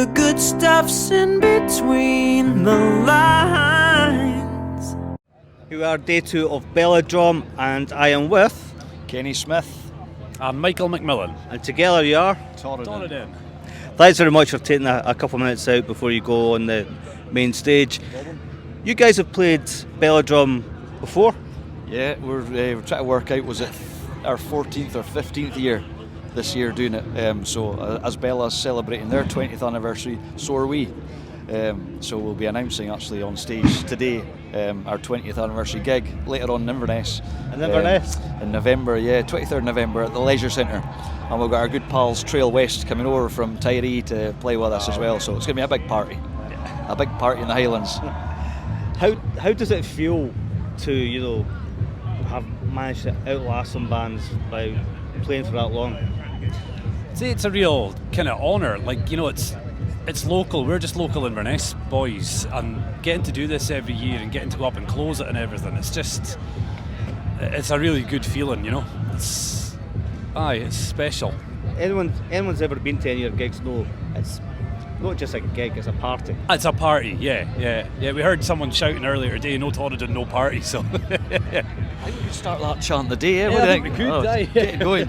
the good stuff's in between the lines. We are day 2 of Belladrum, and I am with Kenny Smith and Michael McMillan. And together you are Torridon. Thanks very much for taking a couple of minutes out before you go on the main stage. You guys have played Belladrum before? Yeah, we're trying to work out, was it our 14th or 15th year this year doing it. So as Bella's celebrating their 20th anniversary, so are we. So we'll be announcing actually on stage today our 20th anniversary gig later on in Inverness. In Inverness? In November, yeah, 23rd November at the Leisure Centre. And we've got our good pals Trail West coming over from Tiree to play with us as well. So it's going to be a big party. A big party in the Highlands. How does it feel to, have managed to outlast some bands by playing for that long? See, it's a real kind of honour. It's local. We're just local Inverness boys, and getting to do this every year and getting to go up and close it and everything. It's a really good feeling, It's special. Anyone's ever been to any of your gigs know it's not just a gig, it's a party. It's a party, yeah. We heard someone shouting earlier today, no Torridon, no party, so... I think we could start that chant the day, I think we could, get it going.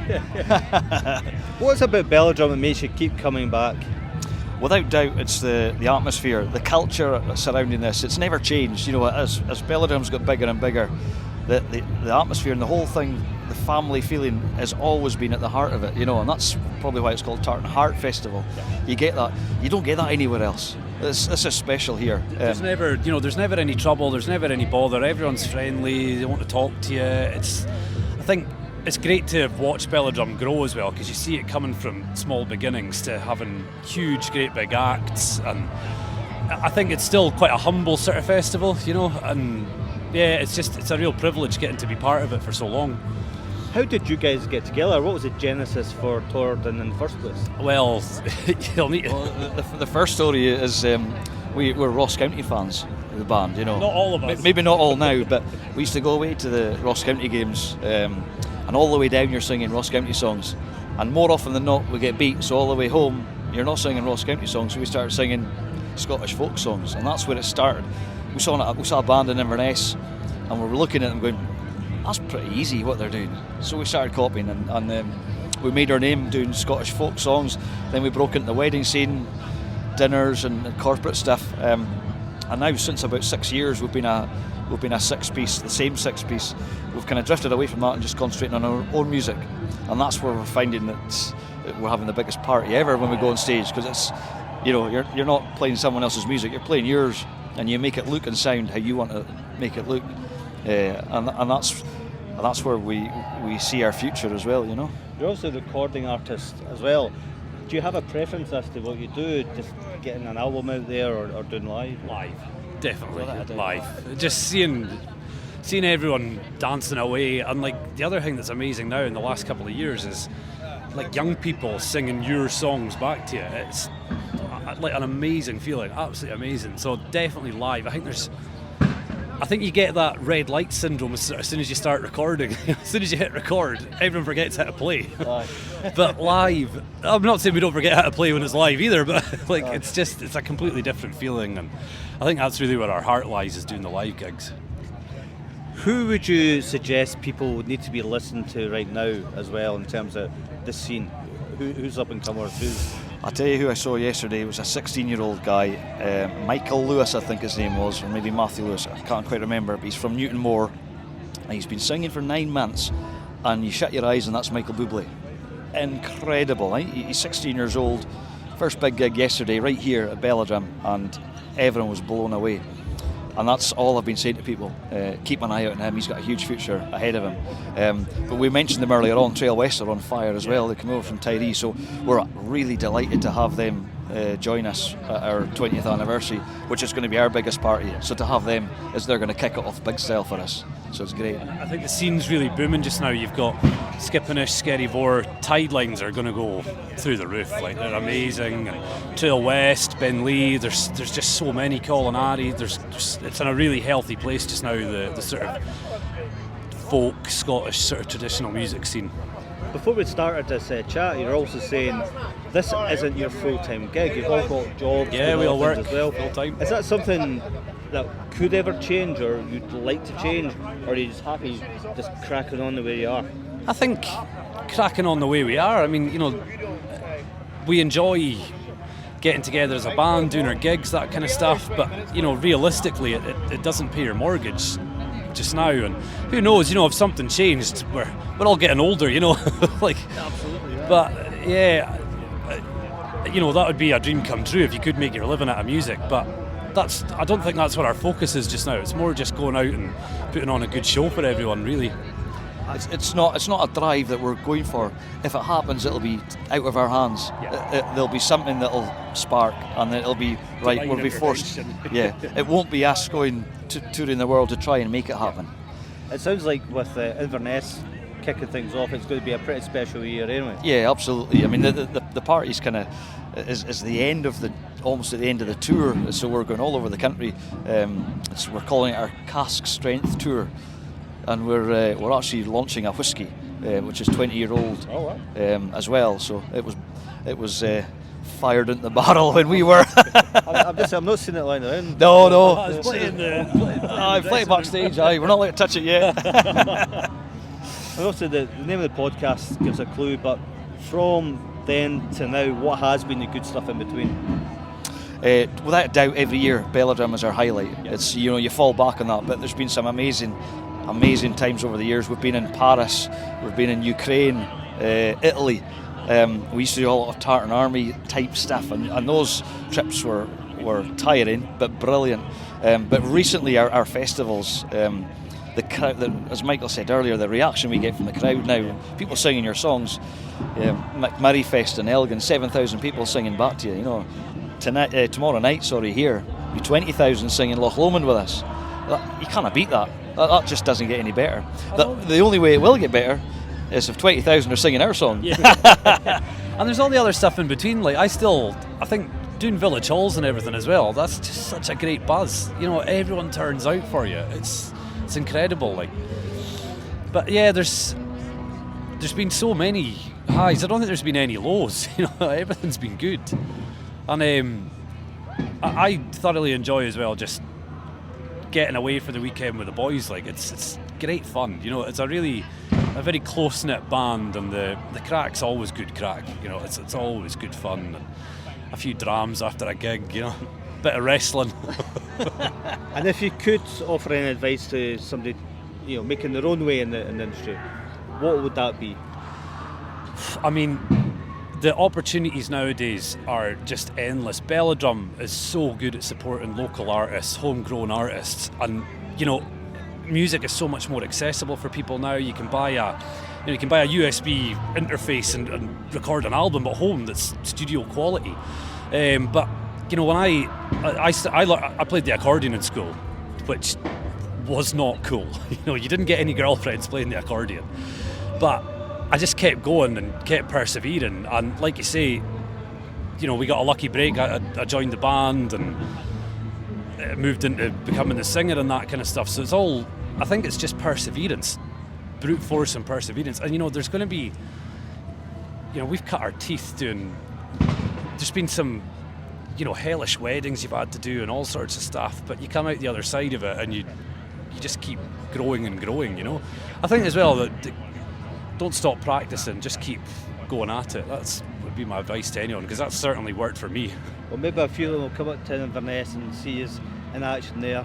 What's about Belladrum that makes you keep coming back? Without doubt, it's the atmosphere, the culture surrounding this. It's never changed. As Belladrum's got bigger and bigger, the atmosphere and the whole thing, the family feeling has always been at the heart of it. And that's probably why it's called Tartan Heart Festival. You get that. You don't get that anywhere else. This is special here. There's never any trouble. There's never any bother. Everyone's friendly. They want to talk to you. I think it's great to watch Belladrum grow as well, because you see it coming from small beginnings to having huge, great big acts, and I think it's still quite a humble sort of festival, and yeah, it's a real privilege getting to be part of it for so long. How did you guys get together? What was the genesis for Torridon in the first place? Well, you'll need the first story is we're Ross County fans, the band, Not all of us. Maybe not all now, but we used to go away to the Ross County games, and all the way down you're singing Ross County songs, and more often than not we get beat, so all the way home you're not singing Ross County songs, so we started singing Scottish folk songs, and that's where it started. We saw a band in Inverness, and we were looking at them going, that's pretty easy what they're doing. So we started copying, and we made our name doing Scottish folk songs. Then we broke into the wedding scene, dinners and corporate stuff. And now since about 6 years we've been a six-piece, the same six-piece. We've kind of drifted away from that and just concentrating on our own music. And that's where we're finding that we're having the biggest party ever when we go on stage, because it's, you're not playing someone else's music, you're playing yours, and you make it look and sound how you want to make it look. And that's where we see our future as well, You're also a recording artist as well. Do you have a preference as to what you do, just getting an album out there or doing live? Live, definitely live. Just seeing everyone dancing away, and the other thing that's amazing now in the last couple of years is young people singing your songs back to you. It's an amazing feeling, absolutely amazing. So definitely live. I think you get that red light syndrome as soon as you start recording. As soon as you hit record, everyone forgets how to play. But live, I'm not saying we don't forget how to play when it's live either, but it's a completely different feeling, and I think that's really where our heart lies, is doing the live gigs. Who would you suggest people would need to be listening to right now as well in terms of the scene? Who's up and comers? I'll tell you who I saw yesterday. It was a 16-year-old guy, Michael Lewis, I think his name was, or maybe Matthew Lewis, I can't quite remember, but he's from Newtonmore, and he's been singing for 9 months, and you shut your eyes and that's Michael Bublé. Incredible, eh? He's 16 years old, first big gig yesterday right here at Belladrum, and everyone was blown away. And that's all I've been saying to people. Keep an eye out on him. He's got a huge future ahead of him. But we mentioned them earlier on. Trail West are on fire as well. They come over from Tiree, so we're really delighted to have them join us at our 20th anniversary, which is going to be our biggest party. So to have them, they're going to kick it off big style for us. So it's great. I think the scene's really booming just now. You've got Skipponish, Skerryvore, Tide Lines are going to go through the roof. They're amazing. And Trail West, Ben Lee, there's just so many. Collinari, it's in a really healthy place just now. The sort of folk Scottish sort of traditional music scene. before we started this chat, you're also saying this isn't your full-time gig. You've all got jobs. Yeah, and we all other things work as well. full-time. Is that something that could ever change, or you'd like to change, or are you just happy just cracking on the way you are? I think cracking on the way we are. I mean, you know, we enjoy getting together as a band, doing our gigs, that kind of stuff. But you know, realistically, it doesn't pay your mortgage just now. And who knows? You know, if something changed, we're all getting older. You know, like. Absolutely. Yeah. But yeah, you know, that would be a dream come true if you could make your living out of music. But I don't think that's what our focus is just now. It's more just going out and putting on a good show for everyone, really. It's not a drive that we're going for. If it happens, it'll be out of our hands. Yeah. There'll be something that'll spark, and then it'll be right. Divine We'll be forced. intervention. Yeah, it won't be us going to touring the world to try and make it happen. It sounds like with Inverness kicking things off, it's going to be a pretty special year anyway. Yeah, absolutely. I mean, the party's kind of is the end of almost at the end of the tour. So we're going all over the country. We're calling it our Cask Strength Tour, and we're actually launching a whiskey, which is 20-year-old as well. So it was fired into the barrel when we were. I'm not seeing it lying around. No. It's playing Play it backstage. Aye, we're not allowed to touch it yet. And also the name of the podcast gives a clue, but from then to now, what has been the good stuff in between? Without a doubt, every year Belladrum is our highlight. It's, you know, you fall back on that, but there's been some amazing times over the years. We've been in Paris, we've been in Ukraine, Italy. We used to do a lot of Tartan Army type stuff, and those trips were tiring but brilliant. But recently, our festivals, the crowd, as Michael said earlier, the reaction we get from the crowd now, people singing your songs. McMurray Fest in Elgin, 7,000 people singing back to you. You know, tomorrow night, here, be 20,000 singing Loch Lomond with us. You can't beat that. That just doesn't get any better. The only way it will get better is if 20,000 are singing our song. Yeah. And there's all the other stuff in between. Like I think doing village halls and everything as well. That's just such a great buzz. You know, everyone turns out for you. It's incredible. Like, but yeah, there's been so many highs. I don't think there's been any lows. You know, everything's been good. And I thoroughly enjoy as well just getting away for the weekend with the boys. Like it's great fun. You know, it's a very close-knit band, and the crack's always good crack. You know, it's always good fun. And a few drams after a gig, you know, bit of wrestling. And if you could offer any advice to somebody, you know, making their own way in the industry, what would that be? I mean, the opportunities nowadays are just endless. Belladrum is so good at supporting local artists, homegrown artists, and you know, music is so much more accessible for people now. You can buy a USB interface and record an album at home that's studio quality. But you know, when I played the accordion in school, which was not cool. You know, you didn't get any girlfriends playing the accordion, but I just kept going and kept persevering. And like you say, you know, we got a lucky break. I joined the band and moved into becoming the singer and that kind of stuff. So it's all, I think it's just perseverance, brute force and perseverance. And you know, there's going to be, you know, we've cut our teeth doing, there's been some, you know, hellish weddings you've had to do and all sorts of stuff, but you come out the other side of it and you just keep growing and growing, you know. I think as well that don't stop practicing, just keep going at it. That's would be my advice to anyone, because that's certainly worked for me. Well, maybe a few of them will come up to Inverness and see us in action there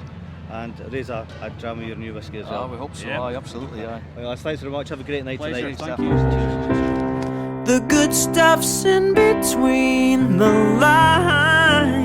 and raise a dram of your new whiskey as well. We hope so. Yeah. Aye, absolutely. Aye. Well, thanks very much. Have a great night Pleasure, tonight. thank you. The good stuff's in between the lines.